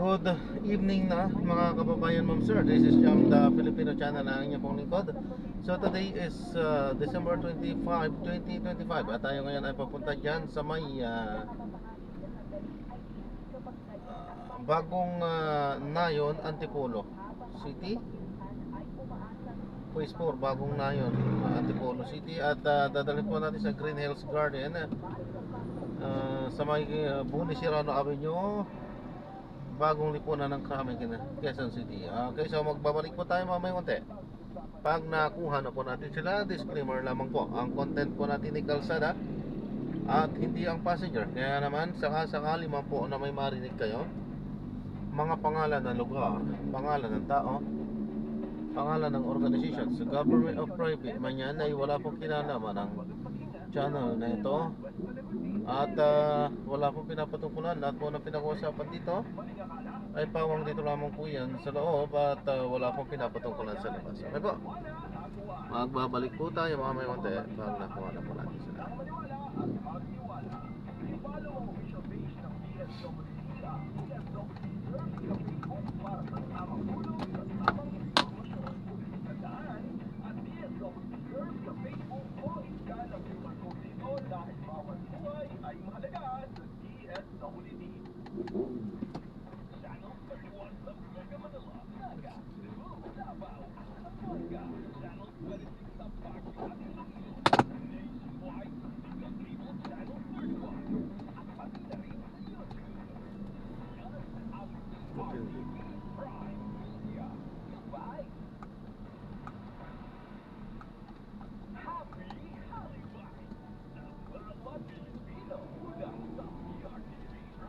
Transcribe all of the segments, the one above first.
Good evening na mga kababayan, ma'am sir. This is Jam, the Filipino channel na inyong pong lingkod. So today is December 25, 2025 at tayo ngayon ay papunta dyan sa may bagong Nayon, Antipolo City. Phase 4, bagong Nayon, Antipolo City. At dadalhin po natin sa Green Hills Garden sa may Buni Serrano Avenue, bagong lipunan ng Krameng, Quezon City. Okay, so magbabalik po tayo mamaya konti. Pag nakuha na po natin sila, disclaimer lamang po, ang content po natin ni kalsada at hindi ang passenger. Kaya naman, sakali man po na may marinig kayo, mga pangalan ng lugar, pangalan ng tao, pangalan ng organization, sa government o private man yan, ay wala pong kinalaman ng channel na ito. At wala pong pinapatungkulan. Lahat po na pinag-uusapan dito ay pawang dito lamang po yan sa loob. At wala pong pinapatungkulan sa labas. Okay po, magbabalik po tayo mga may konti pag nakuha na po natin sila.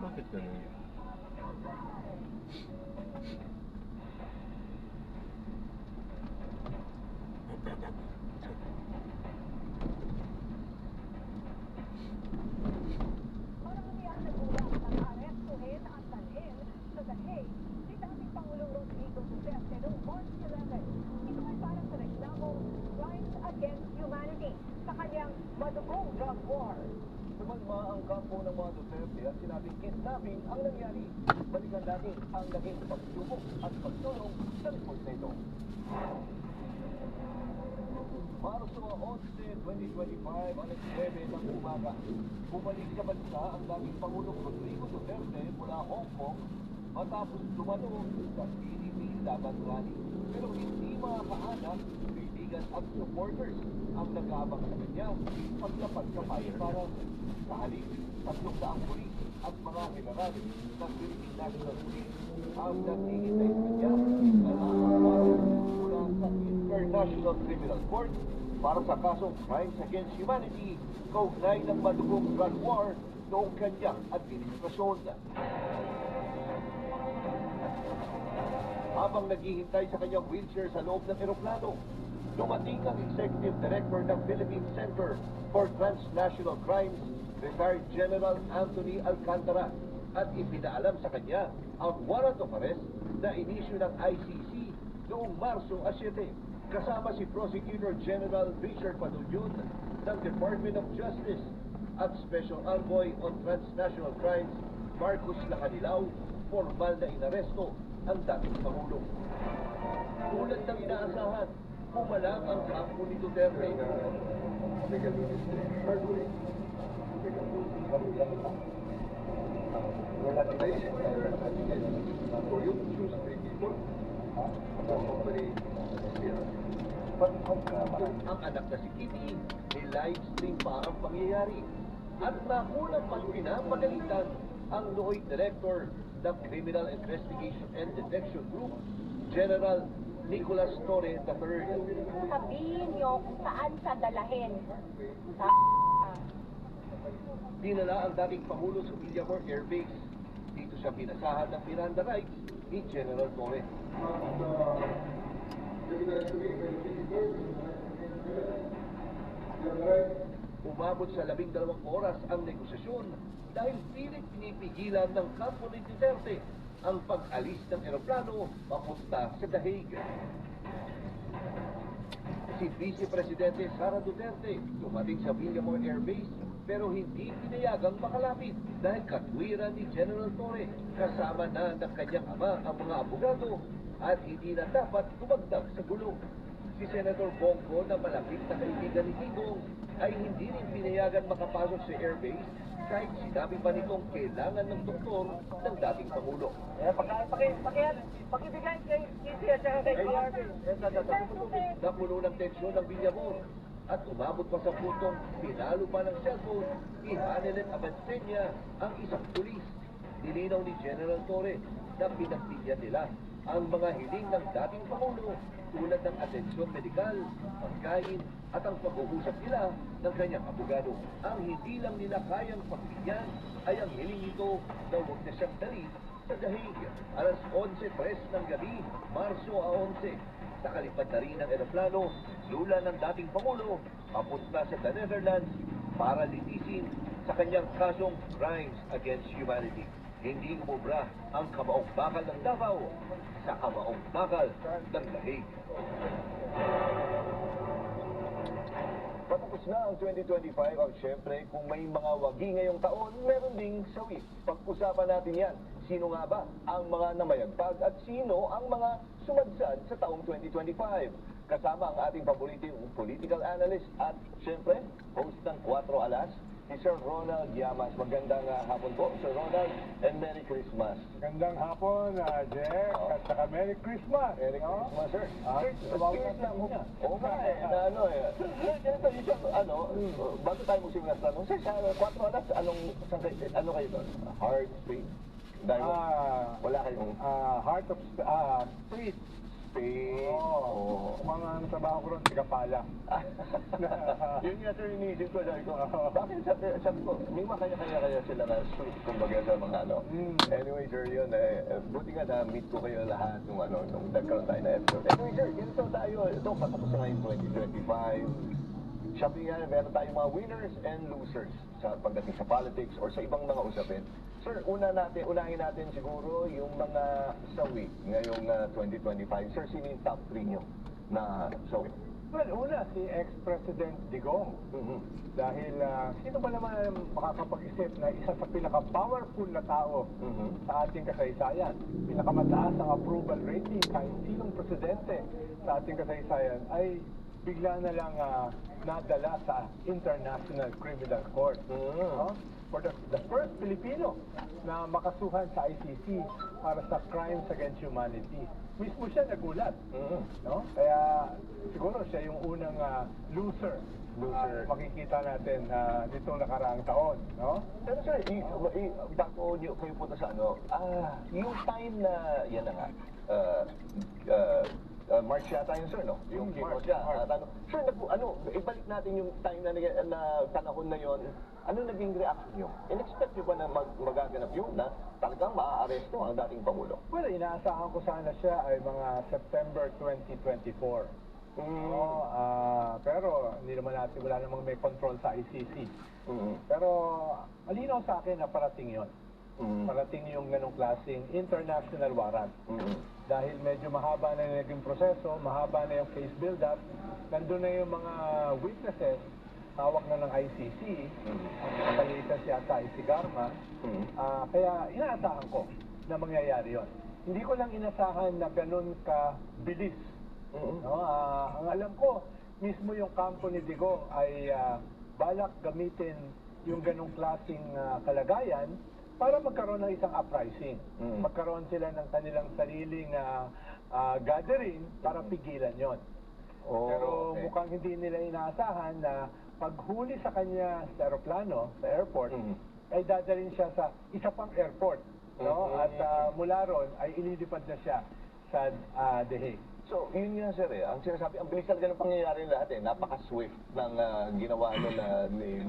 Bakit ganun? Sumalma ang kampo ng mga Duterte at sinabing kidnapping ang nangyari. Balikan natin ang naging pagsubok at pagtulong sa report na ito. Marso 11, 2025, alas 9 ng umaga. Bumalik sa bansa ang dating Pangulong Rodrigo Duterte mula Hong Kong matapos dumalo sa PDP laban rally. Pero hindi makakaanak, kaibigan at supporters ang nag-aabang sa kanya paglapag sa Payparan. Sa halip, 300 pulis at mga general ng Philippine National Police ang naghihintay sa kanya na nakakawaran mula sa International Criminal Court para sa kasong Crimes Against Humanity kaugnay ng madugong drug war noong kanyang administrasyon. Habang naghihintay sa kanyang wheelchair sa loob ng eroplano, dumating ang Executive Director ng Philippine Center for Transnational Crimes, Retired General Anthony Alcantara, at ipinaalam sa kanya ang warrant of arrest na inisyu ng ICC noong Marso 7, kasama si Prosecutor General Richard Padullon ng Department of Justice at Special Envoy on Transnational Crimes Marcos Lacanilaw. Formal na inaresto ang dating Pangulo. Tulad ng inaasahan, pumalang ang kampo ni Duterte. Ang anak na si Kitty, ni-livestream pa ang pangyayari. At nakulang pang pinapagalitan ang nooy director ng Criminal Investigation and Detection Group, General Nicolas Torre III. Sabihin niyo kung saan siya dalahin. Dinala ang dating Pangulo sa Villamor Air Base. Dito siya pinasahan ng Miranda rights ni General Torre. Umabot sa 12 oras ang negosasyon dahil pilit pinipigilan ng kampo ni Duterte ang pag-alis ng eroplano papunta sa The Hague. Si Vice Presidente Sara Duterte dumating sa Villamor Air Base pero hindi pinayagang makalapit dahil katwiran ni General Torre kasama na ng kanyang ama ang mga abogado at hindi na dapat dumagdag sa gulo. Si Senator Bongo na malapit na kaibigan ni Digong ay hindi rin pinayagan makapasok sa airbase kahit sinabi pa nitong kailangan ng doktor ng dating Pangulo. Pakibigay kay Kisi at saka kay PRB. Napuno ng tensyon ng Villamor at umabot pa sa puntong pinalo pa ng cellphone ni Hanelet Abansenya ang isang pulis. Nilinaw ni General Torre na pinagbigyan nila ang mga hiling ng dating Pangulo tulad ng atensyon medikal, pagkain at ang pag-uusap nila ng kanyang abogado. Ang hindi lang nila kayang pagbigyan ay ang hiling nito na huwag na siyang dali sa dahig. Alas 11:03 ng gabi, Marso 11. Nakalipad na rin ang eroplano, lula ng dating Pangulo, papunta sa The Netherlands para litisin sa kanyang kasong crimes against humanity. Hindi umubra ang kamaong bakal ng Davao sa kamaong bakal ng Lahig. Patapos na ang 2025 at syempre kung may mga wagi ngayong taon, meron ding sawi. Pag-usapan natin yan. Sino nga ba ang mga namayagpag at sino ang mga sumadsad sa taong 2025? Kasama ang ating paboritong political analyst at syempre, host ng 4 Alas, si Sir Ronald Llamas. Magandang hapon po, Sir Ronald, and Merry Christmas. Magandang hapon, Jack, at saka Merry Christmas. Merry Christmas, sir. Sir, Spirit lang mo. Oo nga na ano eh. Sir, ganito yung siya, bago tayo magsimula sa tanong, sir, sa 4 Alas, ano kayo doon? Heart, faith, diamond? Wala kayong... Heart of Street. Faith. Oo. Mga ano trabaho ko ron, sigapala. Yun nga sir, iniisip ko, sabi ko, bakit sabi ko, may mga kaya sila na suit, kumbaga sa mga ano. Anyway sir, yun, buti nga na-meet ko kayo lahat nung nagkaroon tayo na episode. Anyway sir, ganito tayo, ito, patapos na ngayon 2025. Sabi nga, meron tayong mga winners and losers sa pagdating sa politics or sa ibang mga usapin. Sir, unahin natin siguro yung mga sawi ngayong 2025. Sir, sino yung top 3 nyo na sawi? Well, una, si ex-President Digong. Dahil sino ba naman makakapag-isip na isa sa pinaka-powerful na tao sa ating kasaysayan? Pinakamataas ang approval rating kahit sinong presidente sa ating kasaysayan ay bigla na lang nadala sa International Criminal Court. For the first Filipino na makasuhan sa ICC para sa crimes against humanity. Mismo siya nagulat. No? Kaya siguro siya yung unang loser. Makikita natin nitong nakaraang taon. No? Pero sir, bago kayo punta sa yung time na, yan na nga, March yata yun, sir, no? Yung keynote siya. Sir, ibalik natin yung time na panahon na yon. Ano naging reaction nyo? In-expect nyo ba na magaganap yun na talagang maa-aresto ang dating Pangulo? Well, inaasahan ko sana siya ay mga September 2024. Pero hindi naman natin, wala namang may control sa ICC. Pero malinaw sa akin na parating yon. Parating yung ganong klaseng international warrant. Dahil medyo mahaba na yung naging proseso, mahaba na yung case build-up, nandun na yung mga witnesses, tawag na ng ICC, ang nakalitas yata ay si Garma, kaya inaasahan ko na mangyayari yon. Hindi ko lang inasahan na ganun ka-bilis. Ang alam ko, mismo yung kampo ni Digong ay balak gamitin yung ganong klaseng kalagayan para magkaroon ng isang uprising. Magkaroon sila ng kanilang sariling gathering para pigilan yon. Pero mukhang hindi nila inaasahan na paghuli sa kanya sa aeroplano, sa airport, ay dadalhin siya sa isa pang airport. No? At mula ron ay ililipad na siya sa The Hague. So, yun nga sir ang sinasabi, ang bilis talaga ng pangyayari lahat napaka-swift ng ginawa ni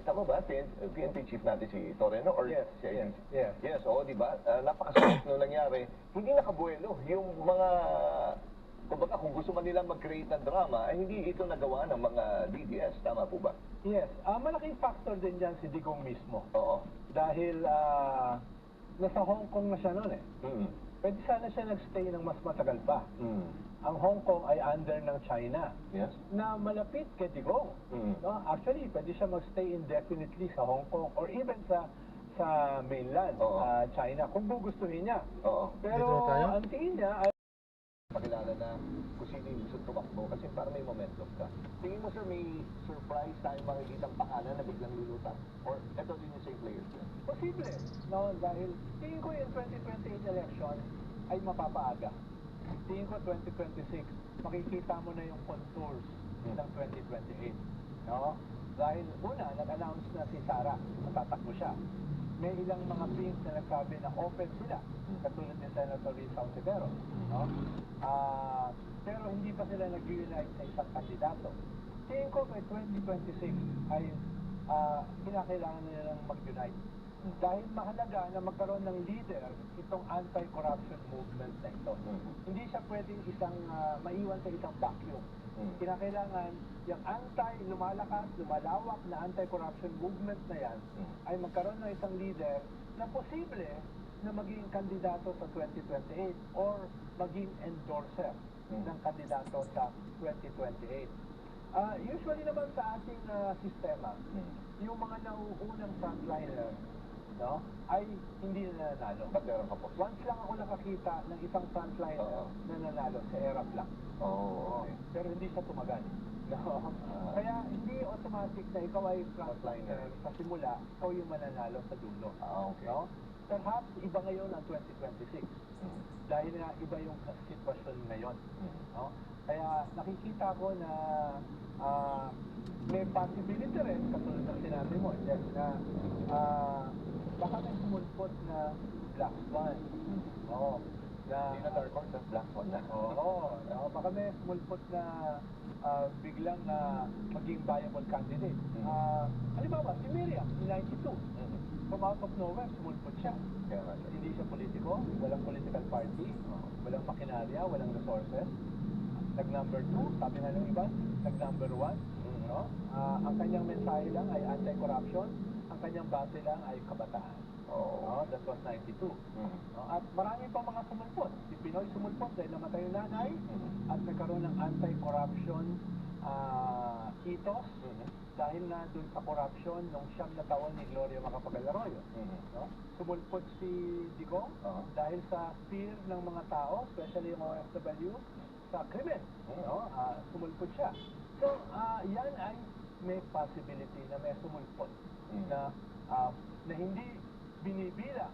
tama ba? PNP chief natin si Torreno or Yes, si yes, ICC? yes. Yes, di ba? Napaka-swift nung nangyari. Hindi nakabuelo yung mga, kumbaga kung gusto man nilang mag-create ng drama, ay hindi ito nagawa ng mga DDS, tama po ba? Yes, malaking factor din dyan si Digong mismo. Oo. Dahil nasa Hong Kong na siya noon eh. Pwede sana siya nagstay ng mas matagal pa. Ang Hong Kong ay under ng China Yes. na malapit kay Digong. No? Actually, pwede siya magstay indefinitely sa Hong Kong or even sa mainland, Oo. China, kung gugustuhin niya. Oo. Pero Dito na tayo? ang tingin niya ay Pakilala na kung sino yung gusto tumakbo kasi parang may momentum ka. Tingin mo sir, may surprise tayong makikitang pangalan na biglang lulutang? Or eto din yung same players din? posible. No? Dahil tingin ko yung 2028 election ay mapapaaga. Tingin ko 2026, makikita mo na yung contours ng 2028. No? Dahil una, nag-announce na si Sara, matatakbo siya. May ilang mga pings na nagsabi na open sila, katulad ni Senator Rizal Severo. No? Pero hindi pa sila nag-unite sa isang kandidato. Tingin ko by 2026 ay kinakailangan nilang mag-unite. Dahil mahalaga na magkaroon ng leader itong anti-corruption movement na ito. Hindi siya pwedeng maiwan sa isang vacuum. Kinakailangan yung lumalakas, lumalawak na anti-corruption movement na yan ay magkaroon ng isang leader na posible na maging kandidato sa 2028 or maging endorser ng kandidato sa 2028. Usually naman sa ating sistema, yung mga nauunang frontliner, no, ay hindi na nanalo. Ba't meron ka po? Once lang ako nakakita ng isang frontliner na nanalo sa Erap lang. Oo. Pero hindi siya tumagal. No? Kaya hindi automatic na ikaw ay frontliner sa simula, ikaw yung mananalo sa dulo. Okay. No? Perhaps iba ngayon ang 2026. Dahil nga iba yung sitwasyon ngayon. No? Kaya nakikita ko na may possibility rin, katulad ng sinabi mo, Jeff, na baka may sumulpot na black swan. Oo. Hindi na dark horse, black swan na. Oo. Baka may sumulpot na biglang maging viable candidate. Halimbawa, si Miriam, 92. From out of nowhere, sumulpot siya. Kaya nga, sir. Hindi siya politiko, walang political party, walang makinarya, walang resources. Nag-number 2, sabi nga ng iba, nag-number 1. No? Ang kanyang mensahe lang ay anti-corruption, ang kanyang base lang ay kabataan. No? That was 92. No? At marami pa mga sumulpot. Si Pinoy sumulpot dahil namatay yung nanay at nagkaroon ng anti-corruption ethos dahil na dun sa corruption nung 9 na taon ni Gloria Macapagal Arroyo. No? Sumulpot si Digong dahil sa fear ng mga tao, especially yung OFW, sa krimen. No? Sumulpot siya. So, yan ay may possibility na may sumulpot na hindi binibila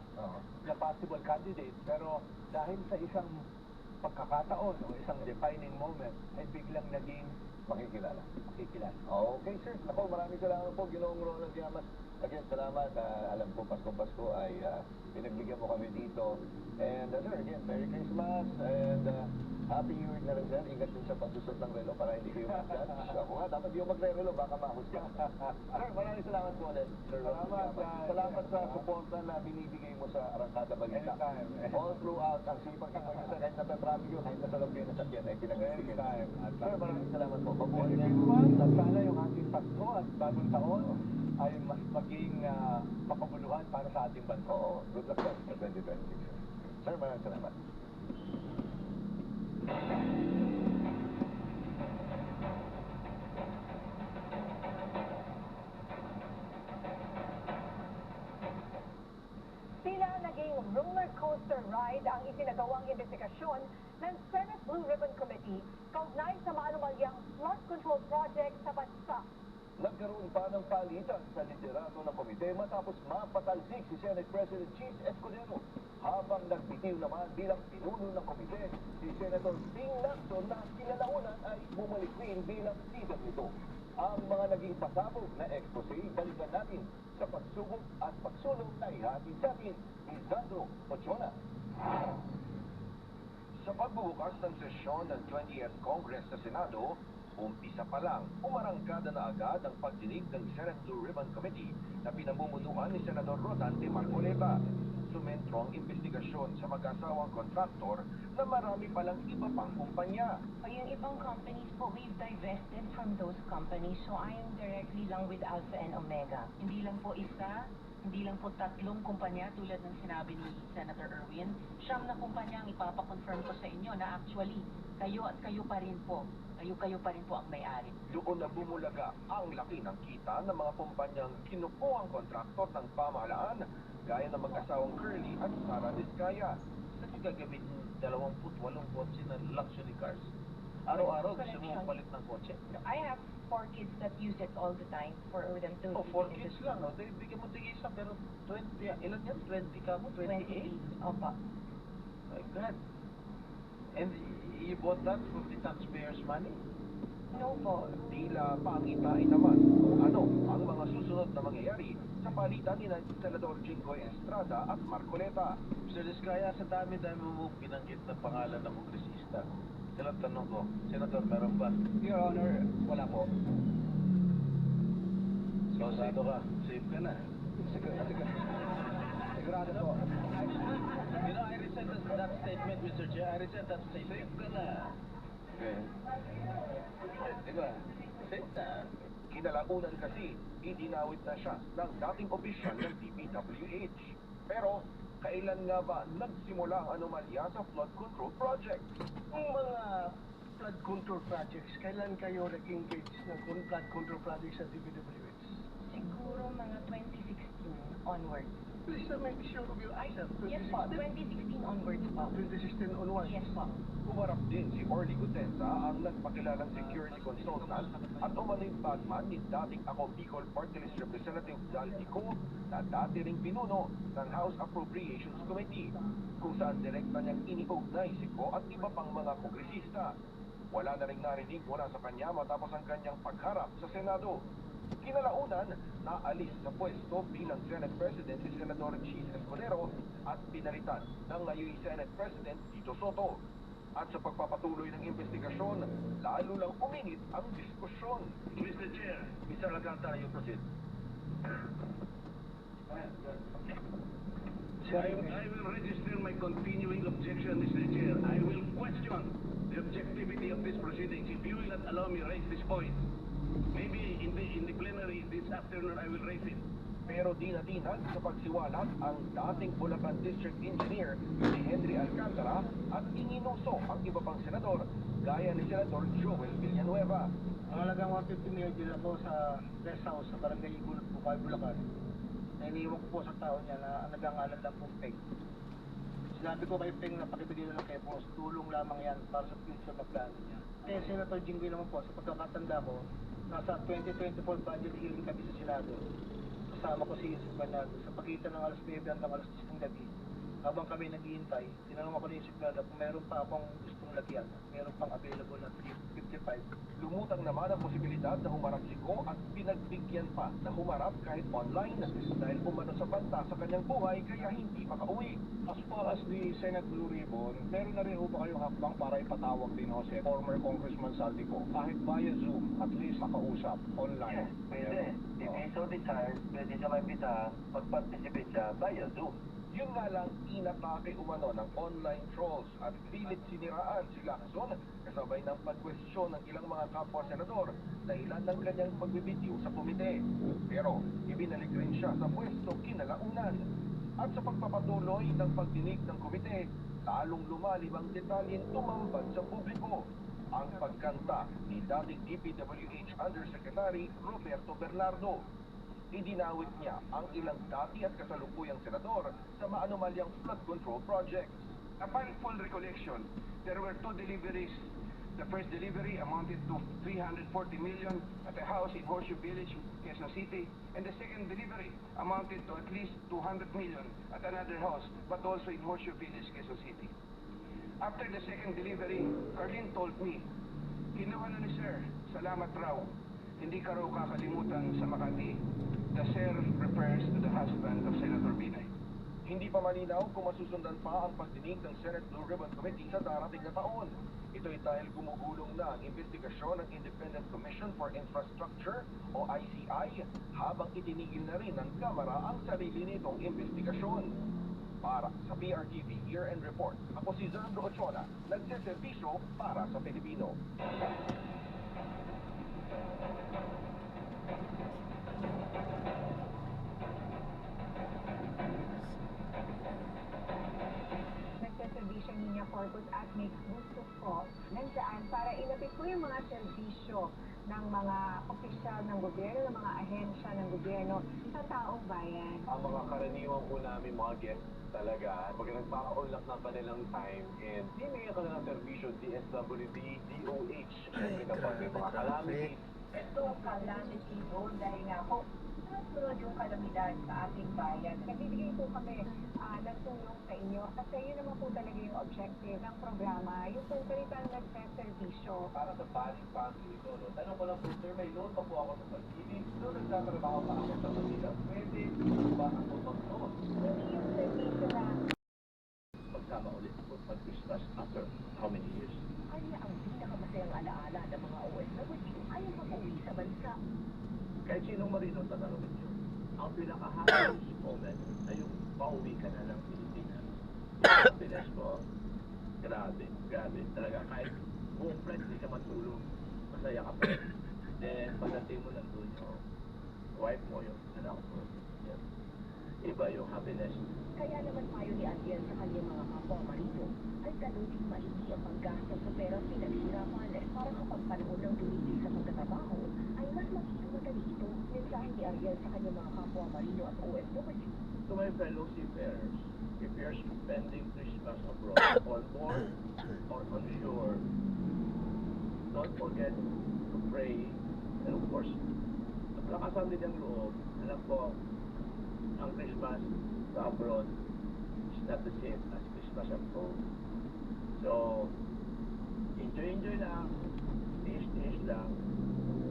na possible candidate, pero dahil sa isang pagkakataon o isang defining moment ay biglang naging Makikilala. Okay, sir. Ako, maraming salamat po, Ginoong Ronald Llamas. Again, salamat. Alam ko, Pasko ay pinagbigyan mo kami dito. And, sir, again, Merry Christmas and Happy New Year na rin, sir. Ingat din sa pagsusot ng relo para hindi kayo mag-judge. Ako nga, dapat di mo magre-relo, baka mahusga. Sir, maraming salamat po ulit. Sir, salamat sa suporta na binibigay mo sa Arangkada Balita. All throughout, ang sipag-sipag nyo sa kahit na traffic yun, kahit na sa loob kayo na sakyan, ay pinagbibigay. Sir, maraming salamat po. Merry Christmas at sana yung ating Pasko at bagong taon ay mas maging makabuluhan para sa ating bansa. Oo, good luck sa 2026. Sir, maraming salamat. Tila naging roller coaster ride ang isinagawang investigasyon ng Senate Blue Ribbon Committee kaugnay sa maanumalyang flood control project sa bansa. Nagkaroon pa ng palitan sa liderato ng komite matapos mapatalsik si Senate President Cheese Escudero. Habang nagbitiw naman bilang pinuno ng komite, si Senator Ping Lacson na kinalaunan ay bumalik rin bilang leader nito. Ang mga naging pasabog na expose, balikan natin sa pagsubok at pagsulong na ihatid sa atin ni Sandro Ochona. Sa pagbubukas ng sesyon ng 20th Congress sa Senado, umpisa pa lang, umarangkada na agad ang pagdinig ng Senate Blue Ribbon Committee na pinamumunuan ni Senador Rodante Marcoleta. Sumentro ang investigasyon sa mag-asawang kontraktor na marami palang iba pang kumpanya. Yung ibang companies po, we've divested from those companies. So I am directly lang with Alpha and Omega. Hindi lang po isa, Hindi lang po 3 kumpanya tulad ng sinabi ni Senator Erwin. 9 na kumpanya ang ipapakonfirm ko sa inyo na actually, kayo at kayo pa rin po. Kayo pa rin po ang may-ari. Doon na bumulaga ang laki ng kita ng mga kumpanyang kinukuhang kontraktor ng pamahalaan gaya ng mag-asawang Curly at Sara Vizcaya. Saan yung gagawin yung 28 kotse na luxury cars? Araw-araw gusto mo palit ng kotse? I have 4 kids that use it all the time for them to... Oh, 4 kids lang, no? Dahil bigyan mo tigil isa, pero 20, ilan yan? 20 ka mo? 28? 28. Opo. My God. And you bought that from the taxpayers' money? No po. Tila pangitain naman kung ano ang mga susunod na mangyayari sa palitan ni Senador Jinggoy Estrada at Marcoleta. Mr. Vizcaya, sa dami-dami mo binanggit na pangalan ng kongresista. Kailan tanong ko, Senador, meron ba? Your Honor, wala po. So, safe ka. Safe ka na. Sigurado po. You know, I resent that statement, Mr. Chair. I resent that statement. Safe ka na. Okay. Diba? Safe na. Kinalaunan kasi, idinawit na siya ng dating opisyal ng DPWH. Pero, kailan nga ba nagsimula ang anomalya sa flood control project? Yung mga flood control projects, kailan kayo nag-engage ng flood control projects sa DPWH? Siguro mga 2016 onwards. Please make sure of your eyes, sir. Yes po, 2016 onwards po. 2016 onwards. Yes po. Umarap din si Orly Gutenza ang nagpakilalang security consultant at umano'y bagman ni dating ako Bicol Party List Representative Dal Tico na dati ring pinuno ng House Appropriations Committee kung saan direkta niyang iniugnay si Ko at iba pang mga kongresista. Wala na ring narinig mula sa kanya matapos ang kanyang pagharap sa Senado. Kinalaunan, naalis sa pwesto bilang Senate President si Senador Chis Escudero at pinalitan ng ngayon Senate President Tito Soto. At sa pagpapatuloy ng investigasyon, lalo lang uminit ang diskusyon. Mr. Chair, Mr. Alcantara, you proceed. I will register my continuing objection, Mr. Chair. I will question the objectivity of this proceedings if you will not allow me raise this point. Maybe in the plenary this afternoon I will raise it. Pero di natinag sa pagsiwalat ang dating Bulacan District Engineer si Henry Alcantara at ininuso ang iba pang senador gaya ni Senador Joel Villanueva. Ang halagang 150 million din ako sa guest house sa Barangay Igulot, Bukay, Bulacan. Nainiwan ko po sa tao niya na ang nagangalan lang pong Peng. Sinabi ko kay Peng na pakibigay na lang kay boss, tulong lamang yan para sa future na plano niya. Kaya Senator Jinggoy naman po, sa pagkakatanda ko, nasa 2024 budget hearing kami sa Senado. Kasama ko si Yusuf Bernardo sa pagitan ng alas 9 hanggang alas 10 ng gabi. Habang kami naghihintay, tinanong ako ni Yusuf Bernardo kung meron pa akong gustong lagyan. Meron pang available na 55. Lumutang naman ang posibilidad na humarap si Ko at pinagbigyan pa na humarap kahit online dahil umano sa banta sa kanyang buhay kaya hindi makauwi. As far as the Senate Blue Ribbon, meron na rin ho ba kayong hakbang para ipatawag din ho si former Congressman Saldico kahit via Zoom, at least makausap online? Pwede. If he's so desired, pwede siya maimbita, mag-participate siya via Zoom. Yun nga lang, inatake umano ng online trolls at pilit siniraan si Lacson kasabay ng pagkwestiyon ng ilang mga kapwa-senador dahilan ng kanyang pagbibideo sa komite. Pero ibinalik rin siya sa pwesto kinalaunan. At sa pagpapatuloy ng pagdinig ng komite, lalong lumalim ang detalyeng tumambad sa publiko. Ang pagkanta ni dating DPWH Undersecretary Roberto Bernardo. Idinawit niya ang ilang dati at kasalukuyang senador sa maanumalyang flood control projects. Upon full recollection, there were 2 deliveries. The first delivery amounted to 340 million at a house in Horseshoe Village, Quezon City, and the second delivery amounted to at least 200 million at another house, but also in Horseshoe Village, Quezon City. After the second delivery, Carlin told me, "Ginawa na ni Sir, salamat raw. Hindi ka raw kakalimutan sa Makati." The Sir refers to the husband of Senator Binay. Hindi pa malinaw kung masusundan pa ang pagdinig ng Senate Blue Ribbon Committee sa darating na taon. Ito'y dahil gumugulong na ang investigasyon ng Independent Commission for Infrastructure o ICI habang itinigil na rin ng Kamara ang sarili nitong investigasyon. Para sa PRTV Year-End Report, ako si Zandro Ochoa, nagseservisyo para sa Pilipino. Corpus at Makes Gusto po nandiyan para ilapit po yung mga serbisyo ng mga opisyal ng gobyerno, ng mga ahensya ng gobyerno sa taong bayan. Ang mga karaniwan po namin mga guests talaga, pag nagpaka-unlock ng kanilang time and bibigyan ka na ng servisyo, DSWD, DOH, syempre kapag may mga calamities. Ito, calamity zone dahil nga po, sunod yung kalamidad sa ating bayan. Nagbibigay po kami ng tulong sa inyo kasi yun naman po talaga yung objective ng programa, yung po kalitang nagsaservisyo. Para sa balik pantry ito, no? Tanong ko lang po, sir, may loan pa po ako sa pag-ibig. Doon nagtatrabaho pa ako sa Manila. Pwede ba ako mag-loan? Hindi yung servisyo na Pagkama ulit po pag-Christmas after how many years? Kanya ang pinakamasayang alaala ng mga OFW ay ang mag-uwi sa bansa. Kahit sinong marino tatanungin nyo, ang pinaka-happiest moment ay yung pauwi ka na ng Pilipinas. Yung happiness mo, grabe, grabe. Talaga, kahit buong flight hindi ka matulog, masaya ka pa. Then, pagdating mo lang doon yung wife mo, yung anak mo. Yan. Iba yung happiness. Kaya naman payo ni Ariel sa kanyang mga kapwa marino ay ganun din maigi ang paggastos sa perang pinaghirapan para kapag panahon ng tumigil sa pagtatrabaho ay mas magiging madali ito. Mensahe ni Ariel sa kanyang mga kapwa marino at OFW. To my fellow seafarers, if you're spending Christmas abroad, on board or on shore, don't forget to pray. And of course, lakasan din ang loob. Alam ko, ang Christmas sa abroad is not the same as Christmas at home. So, enjoy lang. Tiis lang.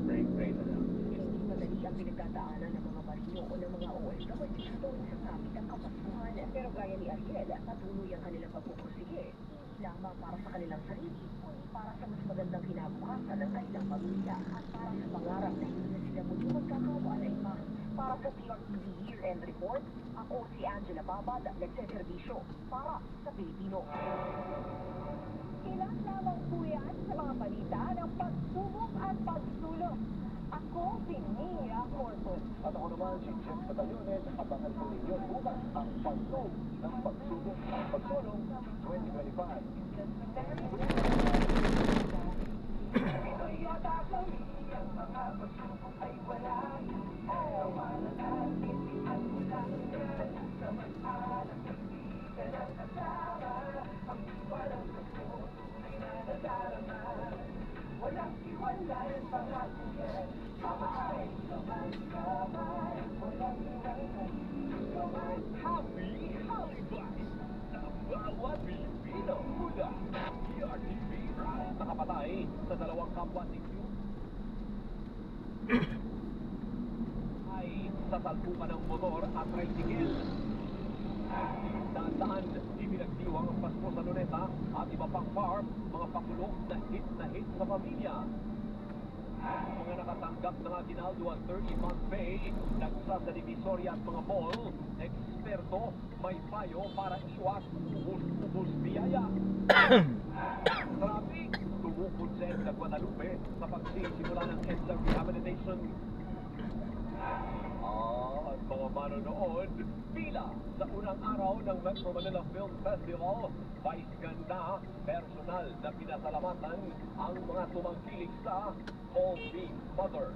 Pray na lang. Hindi madali ang pinagdadaanan ng mga marino o ng mga OFW tuwing sasapit ang Kapaskuhan. Pero gaya ni Ariel, patuloy ang kanilang pagpupursige. Hindi lamang para sa kanilang sarili, kundi para sa mas magandang kinabukasan ng kanilang pamilya at para sa pangarap na hindi na sila muli magkakawalay pa. Para sa PRTV Year-End Report, ako si Angela Babad, nagseservisyo para sa Pilipino. ilan lamang po yan sa mga balita ng pagsubok at pagsulong. Ako si Nia Corpus. At ako naman si Jeff Batallones, abangan po ninyo bukas ang pagsubok ng pagsubok at pagsulong 2025. Happy Holidays sa bawat Pilipino mula PRTV nakapatay sa dalawang kapwa ninyo ay sa salpukan ng motor at tricycle. Daan-daan, ipinagdiwang ang Pasko sa Luneta at iba pang farm, mga pakulong na hit sa pamilya. Mga nakatanggap ng aginaldo ang 30-month pay, nagsa sa Divisoria at mga mall, eksperto, may payo para iwas ubus biyaya. Traffic, tumukod sa Edna Guadalupe sa pagsisimula ng Edna Rehabilitation. At mga manonood, pila sa unang araw ng Metro Manila Film Festival, vice ganda, personal na pinasalamatan ang mga tumangkilik sa All Being Mother.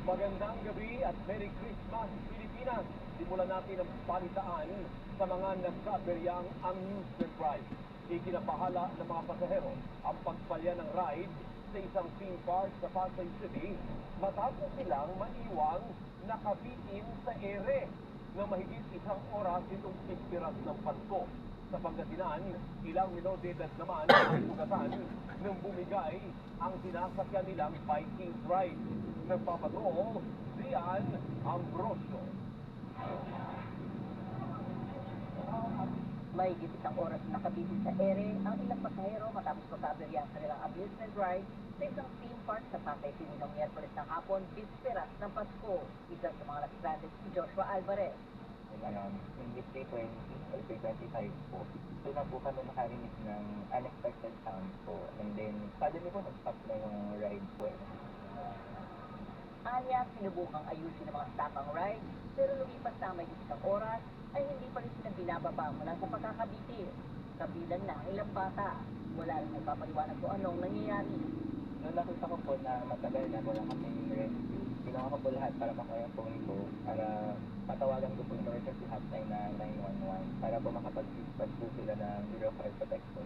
Magandang gabi at Merry Christmas, Pilipinas! Simulan natin ang balitaan sa mga nagsaberyang amusement ride. Ikinapahala ng mga pasahero ang pagpalya ng ride sa isang theme park sa Pasay City matapos silang maiwang nakabitin sa ere na mahigit isang oras itong ispiras ng Pasko. Sa Pangasinan, ilang minodedad naman ang sugatan nang bumigay ang sinasakyan nilang Vikings ride. Nagpapatrol, Rian Ambrosio. May isang oras na nakabitin sa ere ang ilang pasahero matapos magkaaberya ang kanilang amusement ride sa isang theme park sa Pasay City noong Miyerkules ng hapon, bisperas ng Pasko. Isa sa mga nag-stranded si Joshua Alvarez. In Display 20 or 25 po, doon na po kami nakarinig ng unexpected sound po. And then, suddenly po, nag-stop na yung ride po. Anya, sinubukang ayusin ng mga staff ang ride, pero lumipas na may isang oras ay hindi pa rin sila binababa mula sa pagkakabitin. Kabilang na ang ilang bata. Wala rin nagpapaliwanag kung anong nangyayari. Nung nakita ko po na matagal na wala kaming rescue, ginawa ko po lahat para makaya po ko, para patawagan ko po yung emergency hotline na 911 para po makapag-dispatch po sila ng Bureau of Fire Protection.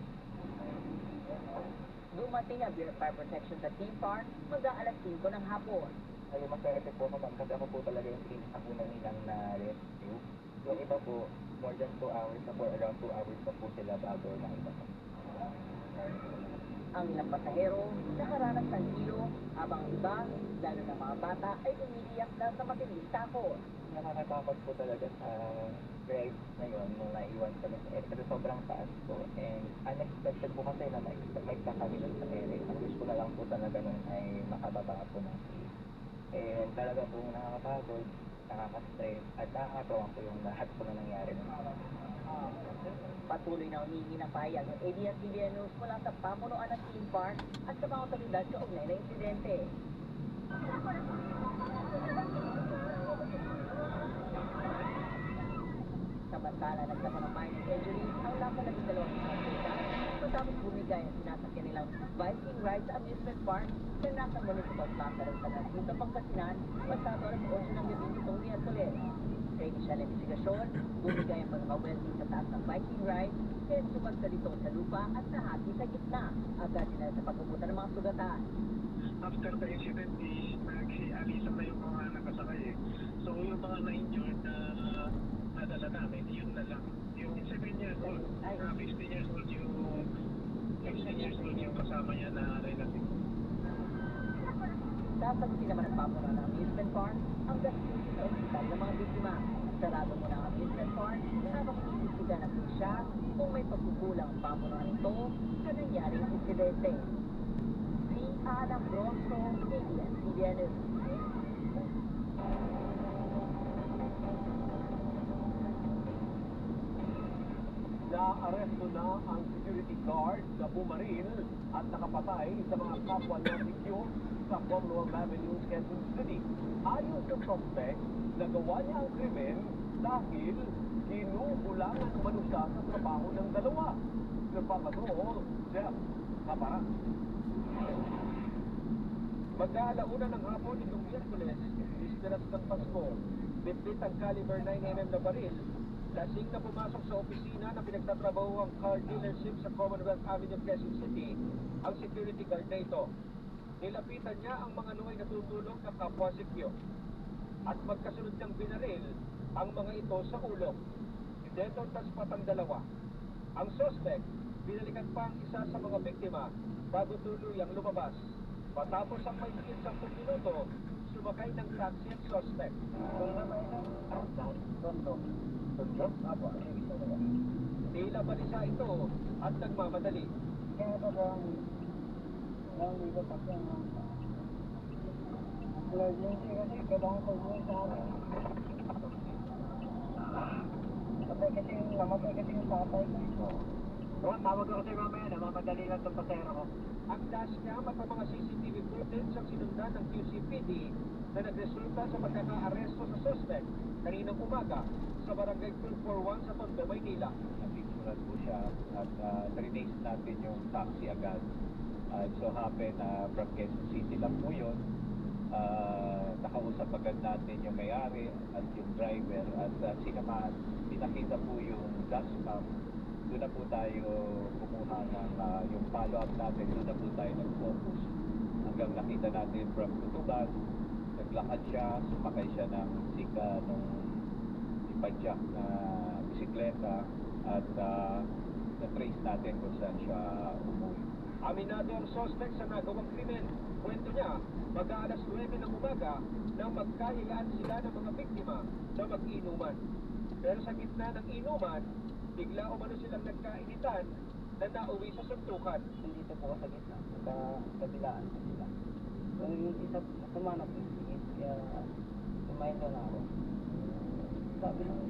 Dumating ang Bureau of Fire Protection sa theme park mag-aalas 5 ng hapon. Ay, maswerte po ako ma'am, kasi ako po talaga yung pinakauna nilang na-rescue. Yung iba po, more than 2 hours na po, around 2 hours na po sila bago nakita po. Ang ilang pasahero nakaranas ng hilo, habang iba, lalo na mga bata, ay umiiyak na sa matinding takot. Nakakatakot po talaga sa drive na yun nung naiwan kami sa ere kasi sobrang taas po and unexpected po kasi na may kami lang sa ere. Ang wish ko na lang po talaga nun ay makababa po ng safe. And talaga po nakakapagod, nakaka-stress at nakakatawa po yung lahat po na nangyari. Patuloy na humingi ng pahayag ng ABS-CBN News mula sa pamunuan ng theme park at sa mga otoridad kaugnay na insidente. Samantala, nagkaroon ng minor injuries ang nasa 12 pasahero matapos bumigay ang sinasakyan nilang Viking ride sa amusement park na nasa Municipal Plaza ng San Jacinto, Pangasinan, pasado alas 8 ng gabi nitong Miyerkules. Sa inisyal na investigasyon, bumigay ang pagkaka-welding sa taas ng Viking ride, kaya sumagsalito sa lupa at nahati sa gitna. Agad dinala sa pagkabutan ng mga sugatan. After the incident is nag-alisan na yung mga nakasakay eh. So yung mga na-injured na nadala namin, yun na lang. Yung 7 years old, 15 years old yung 16 years old yung kasama niya na relative. Sasagutin naman ang pamunuan ng amusement park ang gastusin sa ospital ng mga biktima. Sarado muna ang amusement park habang inisisigan ng pulisya kung may pagkukulang ang pamunuan nito sa nangyaring insidente. Si Adam Bronzo, ABS-CBN News. Naaresto na ang security guard na bumaril at nakapatay sa mga kapwa nasikyo sa Commonwealth Avenue, Quezon City. Ayon sa suspect, nagawa niya ang krimen dahil ginugulangan umano siya sa trabaho ng dalawa. Nagpapatrol, Jeff Kapara. Mag-aalauna ng hapon nitong Miyerkules, bisperas ng Pasko, bitbit ang caliber 9mm na baril. Lasing na pumasok sa opisina na pinagtatrabaho ang car dealership sa Commonwealth Avenue, Quezon City, ang security guard na ito. Nilapitan niya ang mga nuway natutulog na kapwa sikyo. At magkasunod niyang binaril ang mga ito sa ulo. Dito taspat ang dalawa. Ang suspect, binalikan pa ang isa sa mga biktima bago tuluyang lumabas. Matapos ang may 10 minuto, sumakay ng taxi ang suspect. Tila balisa ito at nagmamadali. Kaya ba bang libat ako ng emergency kasi kailangan ko buhay sa amin. Namatay kasi yung tatay ko. Tawag ako sa'yo mamaya na mamadali lang itong pasero ko. Ang dashcam at ang mga CCTV footage ang sinundan ng QCPD na nagresulta sa pagkaka-aresto sa suspect kaninang umaga sa barangay 241 sa Tondo, Maynila. Napicturan po siya at na-release natin yung taxi agad. So happen na from Quezon City lang po yun. Nakausap agad natin yung may-ari at yung driver at sinamaan, pinakita po yung dashcam. Doon na po tayo kumuha ng yung follow-up natin, doon na po tayo nag-focus. Hanggang nakita natin from Tutuban, naglakad siya, sumakay siya ng sika nung ipadyak na bisikleta at na-trace natin kung saan siya umuwi. Aminado ang suspect sa nagawang krimen. Kwento niya, mag-aalas 9 ng umaga nang magkahilaan sila ng mga biktima na mag-inuman. Pero sa gitna ng inuman, bigla umano silang nagkainitan na nauwi sa suntukan. Nandito po ako sa gitna, kabilaan po sila. Yung isa tumana po yung sigit, kaya kumain na ako. Sabi ng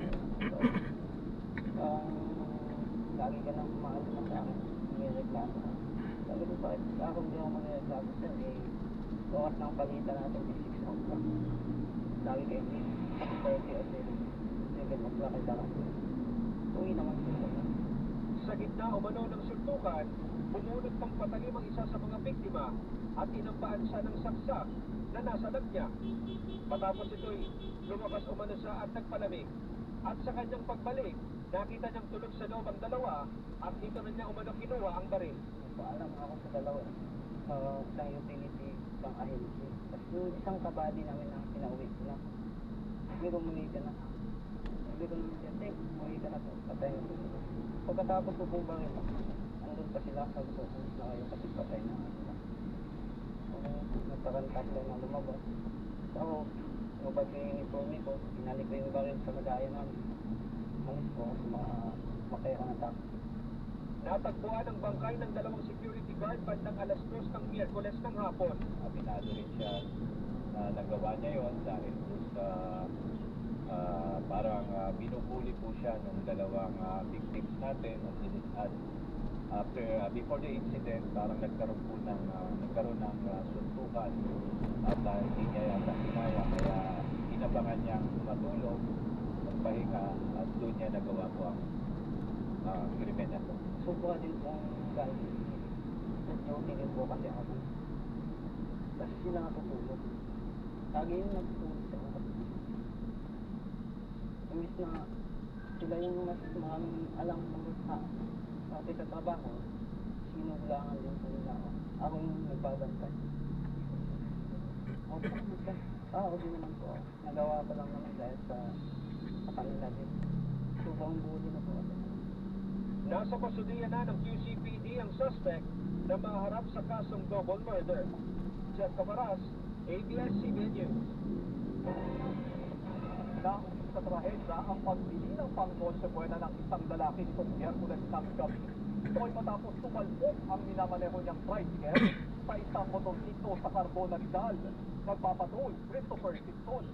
lagi ka nang mahal na sa akin, may reklamo na. Sabi ko, bakit ako hindi ako mag-reklamo sir, bawas ng palitan natin 6 o'clock. Lagi kayo 30 o 7 o'clock ay dapat. Uwi naman sila. Sa gitna umano ng suntukan, bumunot pang patalim ang isa sa mga biktima at inampaan siya ng saksak na nasa lag niya. Matapos ito'y lumabas umano siya at nagpalamig. At sa kanyang pagbalik, nakita niyang tulog sa loob ang dalawa at dito na niya umano kinuha ang baril. Paalam ako sa dalawa. Isang utility, isang ahensya. Tapos yung isang kabady namin na pinauwi ko na. Sabi ko, muli ka na. Sabi ko, muli ka na po. Patay na po sila. Pagkatapos ko pong baril, andun pa sila. Sabi ko, kung na kayo kasi patay na sila. Nagpakantak lang na lumabas. Ako, lumabas ko yung uniforme ko. Pinalik ko yung baril sa lagayan namin. Malis ko sa mga makaya ng taxi. Natagpuan ang bangkay ng dalawang security guard bandang alas 2 ng Miyerkules ng hapon. Aminado rin siya na nagawa niya yon dahil po sa parang binubuli po siya ng dalawang victims natin at before the incident parang nagkaroon ng suntukan at hindi niya yata kinaya kaya inabangan niyang matulog magpahinga at doon niya nagawa po ang krimen na to. Subukan din pong guys. Nag-duty din po kasi ako. Tapos sila natutulog. Lagi yung natutulog sa mga. Imbis na sila yung mas maraming alam tungkol sa pati sa trabaho, sinugulangan din sa nila ako. Ako yung nagbabantay. Ako din naman po. Nagawa ko lang naman dahil sa kanila din. Subang buhay na po ako. Nasa kustodiya na ng QCPD ang suspect na maharap sa kasong double murder. Jeff Camaras, ABS-CBN News. Nang sa trahedya ang pagbili ng pangkonsekwena ng isang lalaki nitong Miyerkules ng gabi. Ito'y matapos tumalbog ang minamaneho niyang tricycle sa isang motorsiklo sa Carbona Rizal. Nagpapatrol, Christopher Dixon.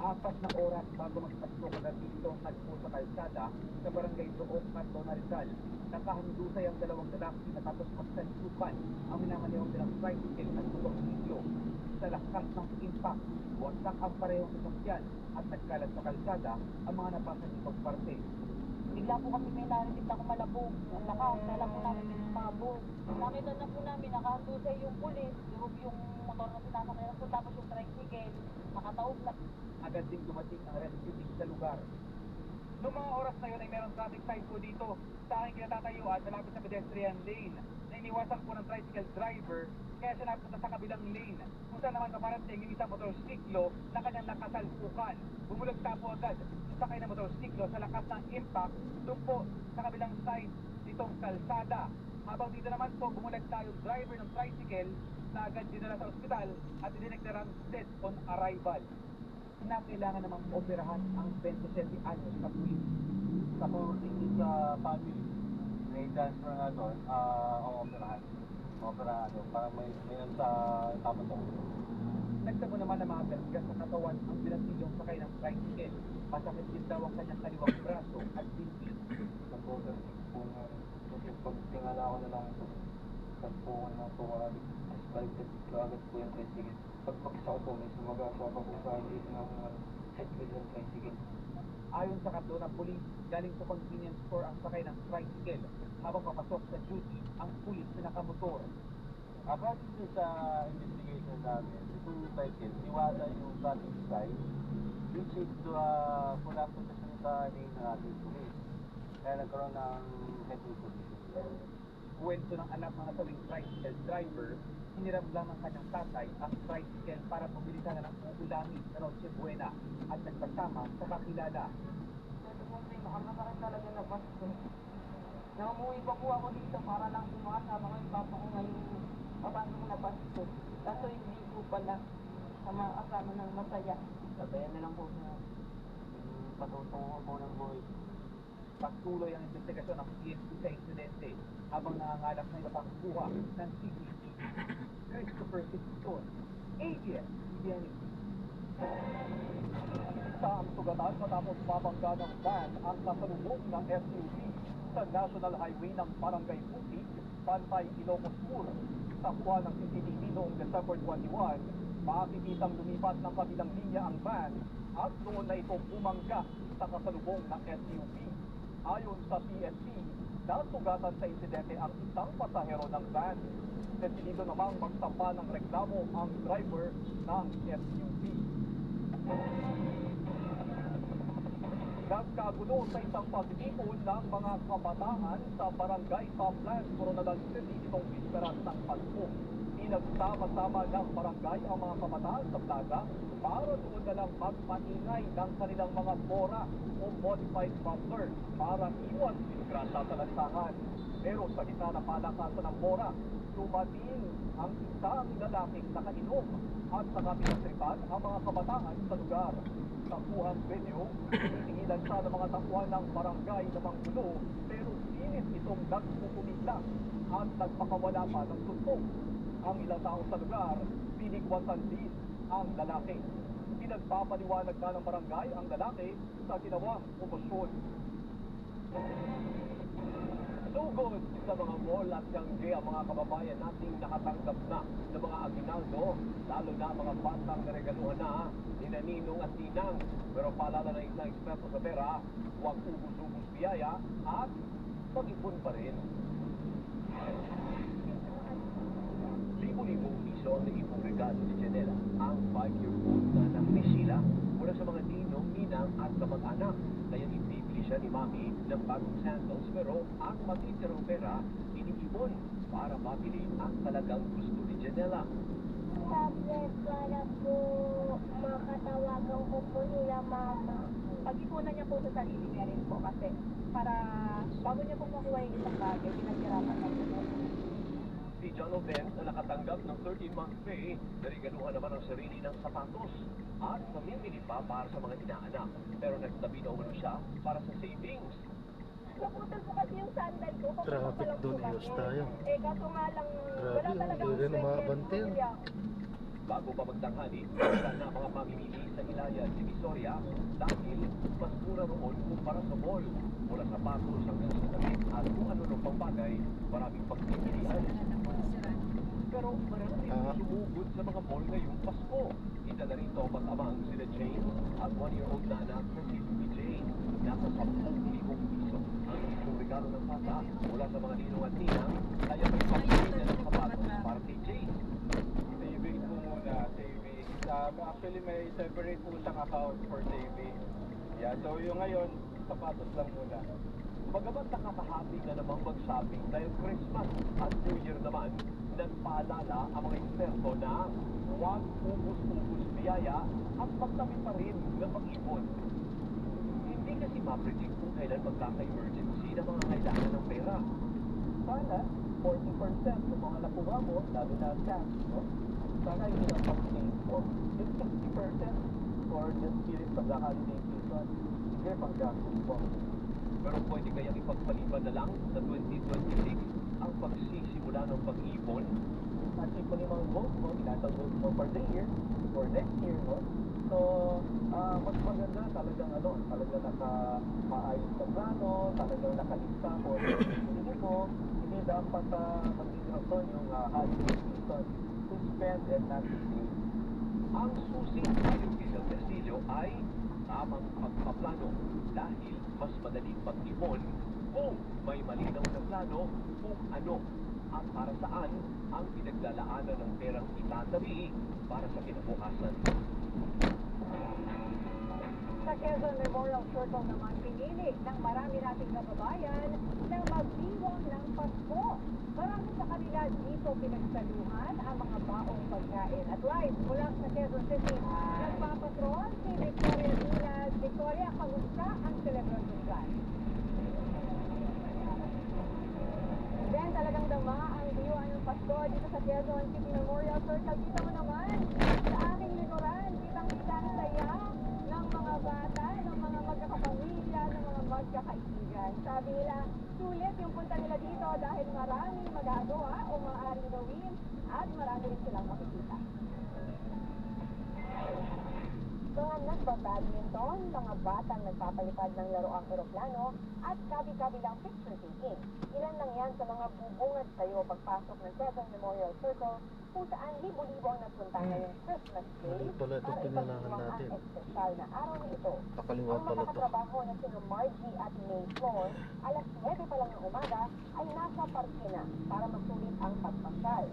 4 na oras bago magpasok ang dito nagpo sa kalsada sa barangay Dook, Cardona Rizal. Nakahandusay ang dalawang lalaki matapos magsansukan ang minamanehong nilang tricycle at motorsiklo. Sa lakas ng impact, wasak ang parehong sasakyan at nagkalat sa kalsada ang mga napasa nitong parte. Bigla po kami may narinig na kumalabog. Ang lakas, kala po namin sumabog. Nakita na po namin, nakahandusay yung pulis, yung motor na sinasakyan po, tapos yung tricycle, nakataob na. Agad ding dumating ang rescue team sa lugar. Noong mga oras na yun ay merong traffic sign po dito sa aking kinatatayuan malapit sa pedestrian lane na iniwasan po ng tricycle driver kaya siya napunta sa kabilang lane kung saan naman kaparating yung isang motorsiklo na kanyang nakasalpukan. Bumulagta po agad yung sakay ng motorsiklo sa lakas ng impact doon po sa kabilang side nitong kalsada. Habang dito naman po bumulagta yung driver ng tricycle na agad dinala sa ospital at dineklarang dead on arrival. Na kailangan namang operahan ang 27 anyos na pulis. Sa pagdating sa family, may transfer nga doon, operahan. Para may sa tapos ako. Nagtamo naman ng mga bergas sa katawan ang binatilyong sakay ng tricycle. Masakit din daw ang kanyang kaliwang braso at binti. Sa pagdating po nga, kasi pag tingala ko na lang ito, pagpungan na po agad, mas baliktad ko agad po yung tricycle. Pagpakisa ko po, may sumagasa pa po sa hindi ng headwheel ng tricycle. Ayon sa Cardona Police, galing sa convenience store ang sakay ng tricycle. Habang papasok sa duty, ang pulis na nakamotor. According to sa investigation namin, itong tricycle, iwala yung traffic sign, which is kulang po sa lane ng ating police. Kaya nagkaroon ng headwheel position. Kwento ng anak ng nasawing tricycle driver, hiniram lang ng kanyang tatay ang tricycle para pabilisan na ng uulangin sa Noche Buena at nagpasama sa kakilala. Monday, makakasakit talaga na Pasko. Na umuwi pa po ako dito para lang pumakasama ko yung papa ko ngayong papasok na Pasko. Kaso hindi po pala sa mga kasama ng masaya. Sabayan na lang po na patutungo po ng buhay. Pagtuloy ang investigasyon ng PNP sa insidente habang nangangalap na iba pang buha ng CCTV. Christopher Sixton, ABS-CBN. Sa ang sugatan matapos mabangga ng van ang kasalubong ng SUV sa National Highway ng Barangay Puti, Pantay, Ilocos Sur. Sa kuha ng CCTV noong December 21, makikitang lumipat ng kabilang linya ang van at noon na ito bumangga sa kasalubong ng SUV. Ayon sa PNP, nasugatan sa insidente ang isang pasahero ng van. Desidido namang magsampa ng reklamo ang driver ng SUV. Nagkagulo sa isang pagtipon ng mga kabataan sa Barangay Toplands, Coronadal City itong bisperas ng Pasko. Pinagsama-sama ng barangay ang mga kabataan sa plaza para doon na lang magpaingay ng kanilang mga bora o modified muffler para iwas disgrasya sa lansangan. Pero sa gitna ng palakasan ng bora, dumating ang isang lalaking nakainom at saka pinagtripan ang mga kabataan sa lugar. Sa kuhang video, tinitingilan siya ng mga tauhan ng barangay na manggulo pero pilit itong nagpupumilang at nagpakawala pa ng suntok. Ang ilang tao sa lugar, binigwasan din ang lalaki. Pinagpapaliwanag na ng barangay ang lalaki sa ginawang komosyon. Sugod sa mga mall at yangge ang mga kababayan nating nakatanggap na ng mga aginaldo, lalo na mga batang naregaluhan na ni Ninong at Ninang. Pero paalala ng isang eksperto sa pera, huwag ubus-ubus biyaya at mag-ipon pa rin. Libo-libong piso ang naipong regalo ni Janela, ang 5-year-old na nangmisila mula sa mga ninong, ninang at kamag-anak. Kaya ibibili siya ni Mami ng bagong sandals pero ang matitirang pera iniipon para mabili ang talagang gusto ni Janela. Tablet para po makatawagan ko po nila mama. Pag-ipunan niya po sa sarili niya rin po kasi para bago niya po makuha yung isang bagay, pinaghirapan na po. Si John Oven na nakatanggap ng 13-month pay, narigaluhan naman ang sarili ng sapatos at mamimili pa para sa mga inaanak. Pero nagtabi na umano siya para sa savings. Naputol po kasi yung sandal ko. Traffic doon, ayos tayo. Eh, kaso nga lang, Grabe, wala talagang hindi rin umabantin. Bago pa magtanghali, wala na mga mamimili sa Ilaya, Divisoria dahil mas mura roon kumpara sa mall. Mula sapatos hanggang sa damit at kung ano pang bagay, maraming pagpipilian. Pero marami sumugod sa mga mall ngayong Pasko. Kita na rito mag-amang sila James at 1-year-old na anak na si Ruby Jane. Nasa 10,000 piso ang isang regalo ng bata mula sa mga ninong at ninang, kaya may pagpili na ng sapatos para kay Jane. Saving po muna, saving. Actually may separate po siyang account for saving. Yeah, so yung ngayon, sapatos lang muna. Bagamat nakakahati na namang mag-shopping dahil Christmas at New Year naman, nagpaalala ang mga eksperto na huwag ubus-ubus biyaya at magtabi pa rin ng mag-ipon. Hindi kasi ma-predict kung kailan magkaka-emergency na mga kailangan ng pera. Sana 40% ng mga nakuha mo, lalo na cash, no? Sana hindi lang pag-save mo. Just 60% for the spirit of the holiday season. Sige, pang-gastos mo. Pero pwede kayang ipagpaliban na lang sa 2026 ang pagsisimula ng pag-ipon? Achieve mo yung mga goals mo, tinatang goals mo for the year, for next year, no? So, mas maganda talagang talagang naka-maayos na plano, talagang nakalista mo. Hindi mo, hindi dapat maging rason yung holiday season to spend and not to save. Ang susi ayon kay Del Castillo ay tamang pagpaplano dahil mas madaling mag-ipon kung may malinaw na plano kung ano at para saan ang pinaglalaanan ng perang itatabi para sa kinabukasan. Sa Quezon Memorial Circle naman, pinili ng marami nating kababayan na magdiwang ng Pasko. Marami sa kanila dito pinagsaluhan ang mga baong pagkain. At live mula sa Quezon City, nagpapatrol si Victoria Diaz. Victoria, kamusta ang celebration plan? Then talagang dama ang diwa ng Pasko dito sa Quezon City Memorial Circle. Kita mo naman sa aking likuran, kitang-kita ang saya ng mga bata, ng mga magkakapamilya, ng mga magkakaibigan. Sabi nila, sulit yung punta nila dito dahil maraming magagawa o maaaring gawin at marami rin silang makikita. Mga nagbabadminton, mga batang nagpapalipad ng laruang eroplano at kabi-kabilang picture taking. Ilan lang yan sa mga bubungad tayo pagpasok ng Quezon Memorial Circle kung saan libo-libo ang nagpunta ngayong Christmas Day para ipagdiwang ang espesyal na araw na ito. Ang makatrabaho na sina Margie at May Flor, alas 9 pa lang ng umaga ay nasa parke na para masulit ang pagpasyal.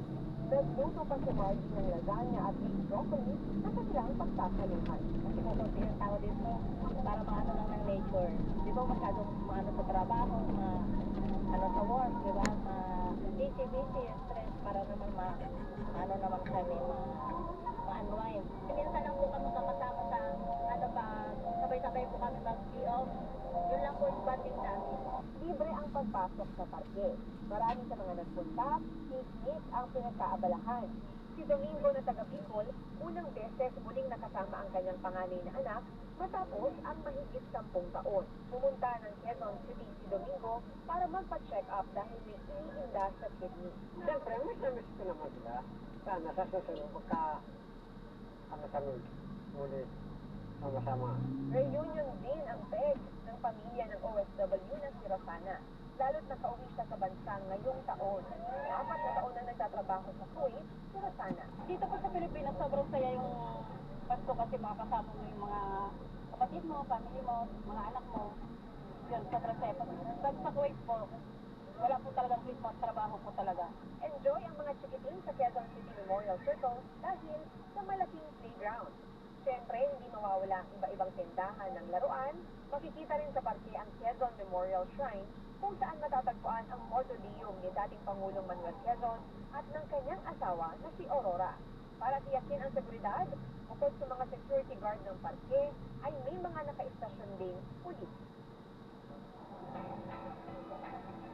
Nagluto pa si Margie ng lasagna at beef broccoli na kanilang pagsasaluhan. Kasi kung yung tao dito, para maano lang ng nature. Di ba masyadong maano sa trabaho, ano sa work, di ba? Busy, stress para naman ano naman kami, ma-unwind. Minsan lang po kami sama-sama sa, ano ba, sabay-sabay po kami mag-off. Yun lang po yung banding namin. Libre ang pagpasok sa parke. Marami sa mga nagpunta, picnic ang pinagkaabalahan. Si Domingo na taga Bicol, unang beses muling nakasama ang kanyang panganay na anak matapos ang mahigit 10 taon. Pumunta ng Quezon City si Domingo para magpa-check up dahil may iniinda sa kidney. Siyempre, miss ko naman sila. Sana sa susunod, ang salut, muli, sama-sama. Reunion din ang peg ng pamilya ng OFW na si Rosana. Lalo't nakauwi siya sa bansa ngayong taon. 4 na taon na nagtatrabaho sa Kuwait, si Rosana. Dito po sa Pilipinas, sobrang saya yung Pasko kasi makakasama mo yung mga kapatid mo, family mo, mga anak mo. Yun, sobrang saya. Pag sa Kuwait po, wala po talagang Christmas, trabaho po talaga. Enjoy ang mga chikiting sa Quezon City Memorial Circle dahil sa malaking playground. Siyempre, hindi mawawala ang iba-ibang tindahan ng laruan. Makikita rin sa parke ang Quezon Memorial Shrine kung saan matatagpuan ang mausoleum ni dating Pangulong Manuel Quezon at ng kanyang asawa na si Aurora. Para tiyakin ang seguridad, bukod sa mga security guard ng parke, ay may mga nakaistasyon ding pulis.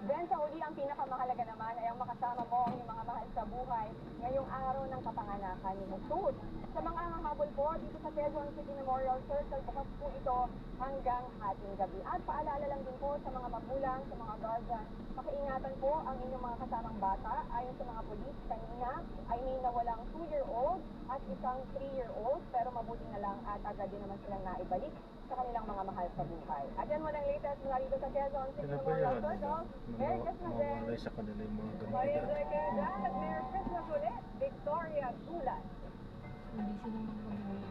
Then sa huli, ang pinakamahalaga naman ay ang makasama mo ang iyong mga mahal sa buhay ngayong araw ng kapanganakan ni Jesus. Sa mga hahabol po dito sa Quezon City Memorial Circle, bukas po ito hanggang hating gabi. At paalala lang din po sa mga magulang, sa mga guardian, pakiingatan po ang inyong mga kasamang bata. Ayon sa mga polis, kanina ay may nawalang 2-year-old at isang 3-year-old, pero mabuti na lang at agad din naman silang naibalik sa kanilang mga mahal sa buhay. At yan mo ng latest mula dito sa Quezon City Memorial Circle. Merry Christmas din! Mawalay sa kanila yung mga Maria gamit. Zoyca at Merry Christmas ulit, Victoria Gulat. Hindi sila magpapagalitan.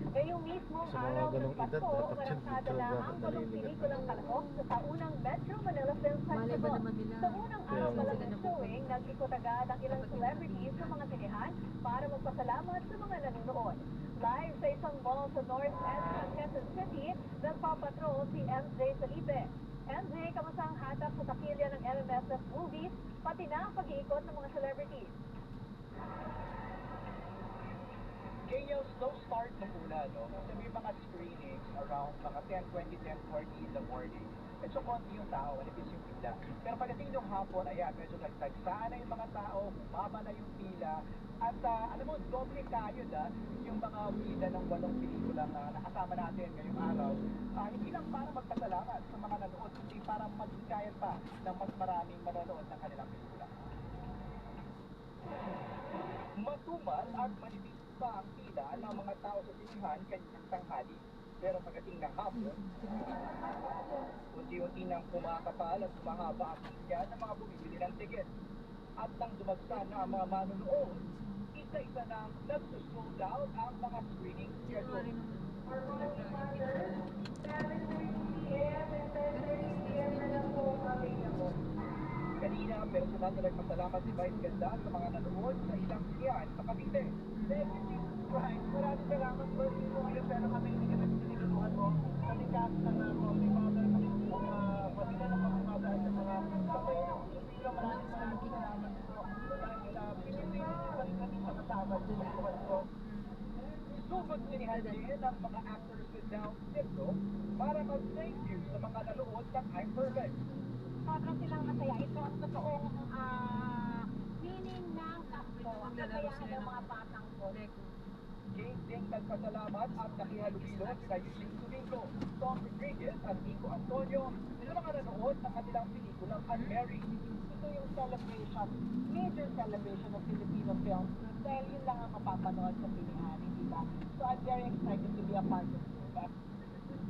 Ngayong mismong Sa mga araw ng ganong edad, Pasko, dapat umarantada yun, na dapat ang naliligat palong-pelikulang kalahok sa taunang Metro Manila Film Malay ba Festival. naman nila? Sa unang Kaya araw pa lang nga. ng showing, nag-ikot agad ang ilang celebrities sa mga sinehan para magpasalamat sa mga nanonood. Live sa isang mall sa North End ng Quezon City, nagpapatrol si MJ Felipe. MJ, kamusta ang hatak sa takilya ng MMFF movies, pati na ang pag-iikot ng mga celebrities? Kaya slow start nung una, no? Kasi may mga screenings around mga 10:20, 10:40 in the morning. Medyo konti yung tao, manipis yung pila. Pero pagdating ng hapon, ayan, medyo nagtagsaan na yung mga tao, bumaba na yung pila. At alam mo, doble kayo yung mga bida ng 8 pelikula na nakasama natin ngayong araw. Hindi lang para magpasalamat sa mga nanood, kundi para mag-hikayat pa ng mas maraming manonood ng kanilang pelikula. Matumal at manipis pa ang pila ng mga tao sa sinihan kanyang tanghali. Pero pagdating ng hapon, unti-unti nang kumakapal at kumahaba ang pila ng mga bumibili ng ticket. At nang dumagsa na ang mga manunood, isa-isa nang nagsusold out ang mga screening schedule. Kanina, personal na nagpasalamat si Vice Ganda sa mga nanonood sa ilang sinihan sa Cavite. Right. Maraming salamat birthday mo ngayon pero kami hindi kami siniluluhan mo. Kami cast ng Comedy Father, kami masila na pagpapadaan sa mga kamay ng Pilipino. Maraming salamat po. Dahil pinipili niyo pa rin kami sa kasama sa pagkuhan ko. Subot sinihan din ang mga actors with Down syndrome para mag-thank you sa mga nanood ng I'm Perfect. Sobrang silang masaya. Ito ang totoong meaning ng Pasko. Ang kakayahan ng mga batang ko. Kate din nagpasalamat at nakihalubilo sina Eugene Domingo, Tom Rodriguez at Nico Antonio sa mga nanood ng kanilang pelikulang Unmarried. Ito yung celebration, major celebration of Filipino films. Dahil yun lang ang mapapanood sa pilihan, hindi ba? So I'm very excited to be a part of this.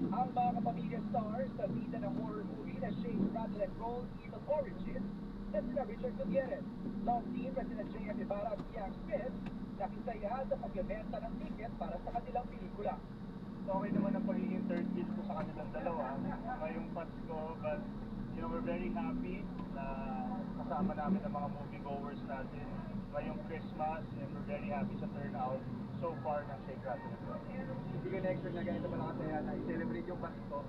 Ang mga kapamilya stars sa bida ng horror movie na Shane Rattle and Roll Evil Origins na sina Richard Gutierrez, Love Team na sina J.M. Ibarra at Bianc Smith nakisaya sa pagbebenta ng ticket para sa kanilang pelikula. Okay naman ang pagiging third kiss ko sa kanilang dalawa ngayong Pasko, but we're very happy na kasama namin ang mga moviegoers natin ngayong Christmas, and we're very happy sa turnout so far ng Shake Rattle and Roll. Hindi ko na-expect na ganito pala kasaya na i-celebrate yung Pasko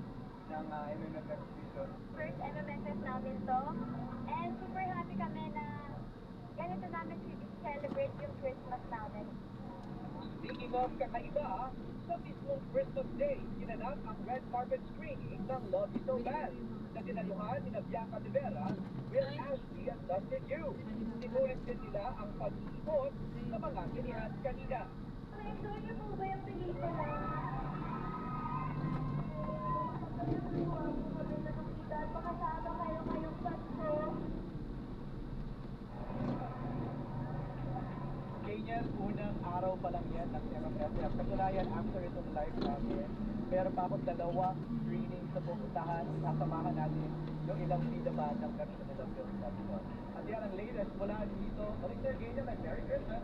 ng MMFF season. First MMFF namin to. And super happy kami na ganito namin celebrate yung Christmas namin. Speaking of kakaiba, sa mismong Christmas Day, ginanap ang red carpet screening ng Love Is So Bad na dinaluhan ni Bianca De Vera, Will Ashley at Dustin Yu. Sinulit din nila ang pag-iikot sa mga kinihan kanina. Enjoy niyo po ba yung pelikula? Makasama kayo ngayong Pasko. Ganyan, unang araw pa lang yan ng MMFF. Kasalayan, after itong live namin, meron pa akong dalawang screening sa pupuntahan. Sasamahan natin yung ilang bida ba ng version nila film festival. At yan ang latest mula dito. Balik na ganyan, and Merry Christmas!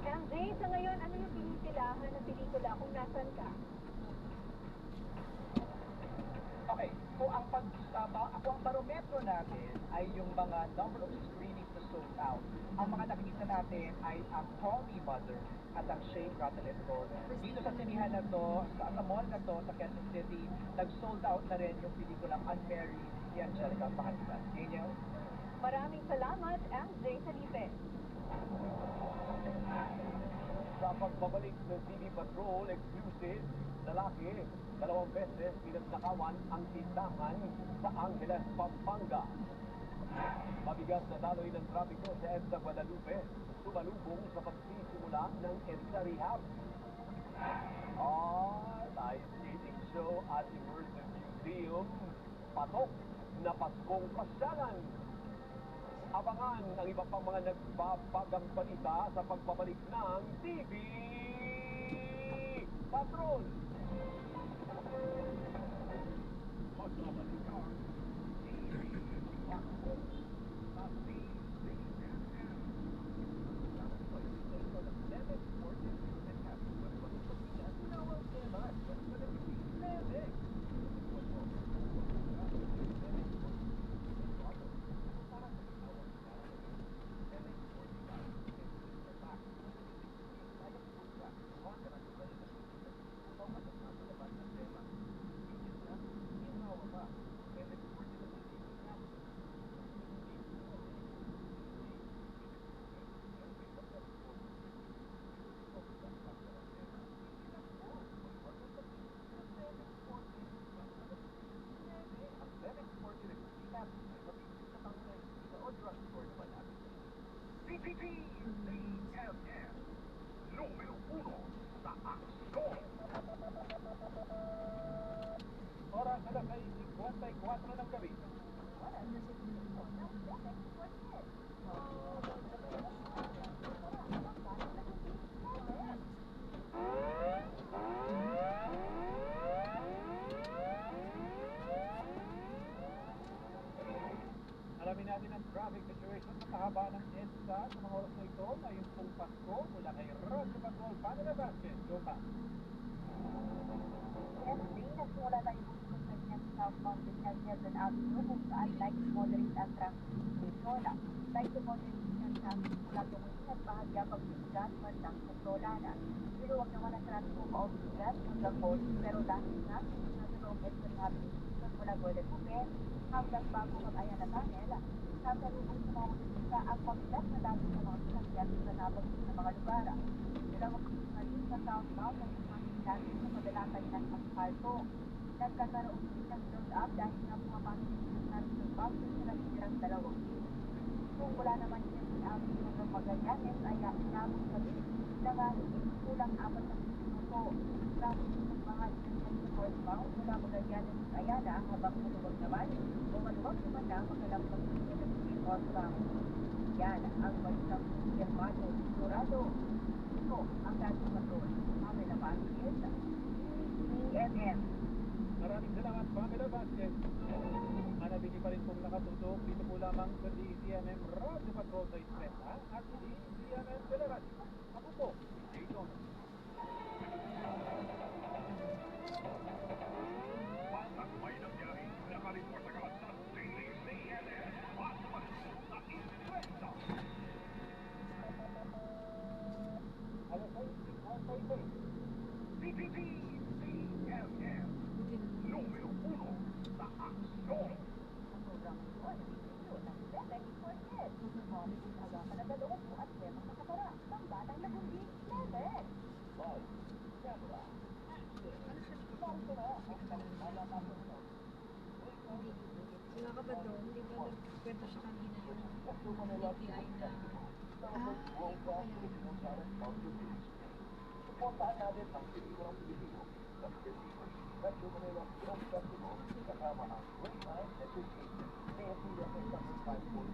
MJ, sa ngayon, ano yung pinipilahan ng pelikula kung nasan ka? Okay, so ang ang barometro natin ay yung mga number of screenings na sold out. Ang mga nakikita natin ay ang Call Me Mother at ang Shake, Rattle and Roll. Dito sa sinihan na to, sa mall na to, sa Quezon City, nag-sold out na rin yung pelikulang Unmarried ni Angelica Pahaliban. Ganyan. Maraming salamat, MJ Salipe. Sa pagbabalik ng TV Patrol exclusive, lalaki, 2 beses pinagnakawan ang tindahan sa Angeles, Pampanga. Mabigat na daloy ng trapiko sa EDSA Guadalupe, sumalubong sa pagsisimula ng EDSA Rehab. Ice skating show at immersive museum, patok na Paskong pasyalan. Abangan ang iba pang mga nagbabagang balita sa pagbabalik ng TV Patrol. Número 1 sa aksyon. Oras alas 6:54 ng gabi. Alamin natin ang traffic situation sa kahaba ng EDSA sa mga oras na ito ngayong pong Pasko mula kay Radyo Patrol Panela Vasquez. Go pa! MJ, nagsimula tayo ng segment at southbound with Quezon Avenue kung saan light to moderate ang traffic Lola. Light to moderate ang traffic mula Tumusin at bahagya pagbibigat bandang Santolana. Binuwag naman ang traffic paubigat hanggang Boses pero dahil na nasa Quezon Avenue mula Golden Coupe hanggang bago mag-ayan na tunnel, sasalubong sa mga motorista ang pabigat na dati sa mga sasakyan sa nabagin sa mga lugar. Dalawang rin sa southbound ng dati sa kadalatan ng asfalto. Nagkakaroon din ng build up dahil na pumapasok ng national bus sa nasirang dalawang lane. Kung wala naman yung Avenue hanggang Magallanes ay inabot sa din na nga kulang 4 na minuto. Traffic ng mahal ng northbound mula Magallanes at Ayala habang maluwag naman o maluwag naman na magalampag ng northbound. Yan ang balitang Hermano Dorado. Ito ang dating patrol. Pamela Vazquez, EMM. Maraming salamat, Pamela Vazquez. Manabili pa rin pong nakatutok dito po lamang sa DCMM Radio Patrol sa Expressa at DCMM Teleradyo. Ako po, Jason. Bastang may nangyari, nakareport agad sa Daily CNN. Bago magsuot sa Expressa. Alas 6:56. DCMM. Numero 1 sa aksyon. Ang programang ito ay nabibigyo ng Lemex Forget. Promises agapan na dalawang po at lemang nakatara. Ng batang lagundi, Lemex. Buzz, camera, action. Narito na ang samantala na sunod. Wala ka ba doon? Di ba nagkwento siya kanina yung API na Suportahan natin ang Pilipinas Pilipino sa Metro Manila Film Festival kasama ang Great Time Education AFP Representative 5.4.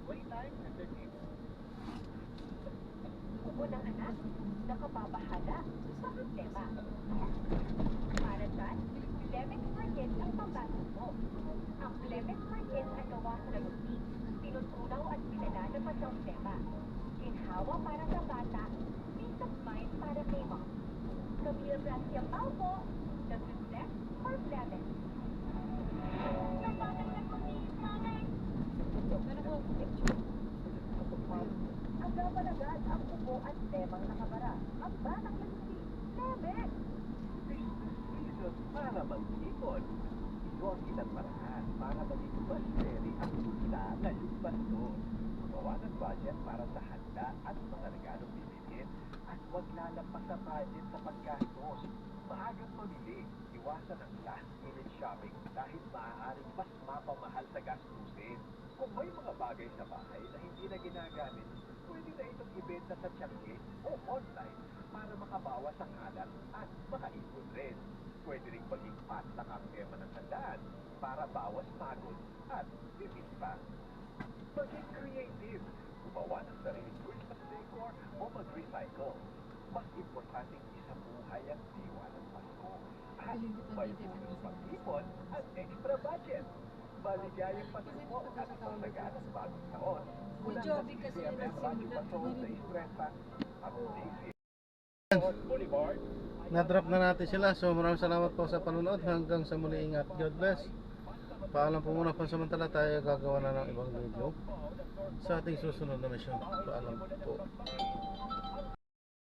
Great time entertainment. Unang anak, nakapabahala sa problema. Para dyan, Lemex Forget ang pambato mo. Ang Lemex Forget ay gawa sa lagundi, tinutunaw at pinala na problema. Ginhawa para sa bata, peace of mind para kay mom. Camille Gracia Paupo, the success for Lemex. Sa batang lagundi, nanay! Agapan agad ang upo at lemang nakabara. Ang batang lagundi, Lemex! Reason para mag-ipon. Ito ang ilang paraan para maging mas ready ang bulsa ngayong bastos. Gumawa ng budget para sa handa at mga regalong bibilhin at huwag lalampas sa budget sa paggastos. Maagang mamili, iwasan ang last-minute shopping dahil maaaring mas mapamahal sa gastusin. Kung may mga bagay sa bahay na hindi na ginagamit, pwede na itong ibenta sa Tiangge o online para makabawas ang alat at makaipon rin. Pwede rin maging patlak ang tema ng handaan para bawas pagod at bibili pa. Maging creative, gumawa ng sariling Christmas decor o mag-recycle. Mas importanteng isa buhay ang diwa ng Pasko. At may bonus pag-ipon at extra budget. Maligayang Pasko at masaganang bagong taon. Mula sa DCMM Radio Patrol sa Expressa, ako DCMM Boulevard. Na-drop na natin sila. So maraming salamat po sa panonood. Hanggang sa muli, ingat. God bless. Paalam po muna pansamantala, tayo gagawa na ng ibang video sa ating susunod na mission. Paalam po.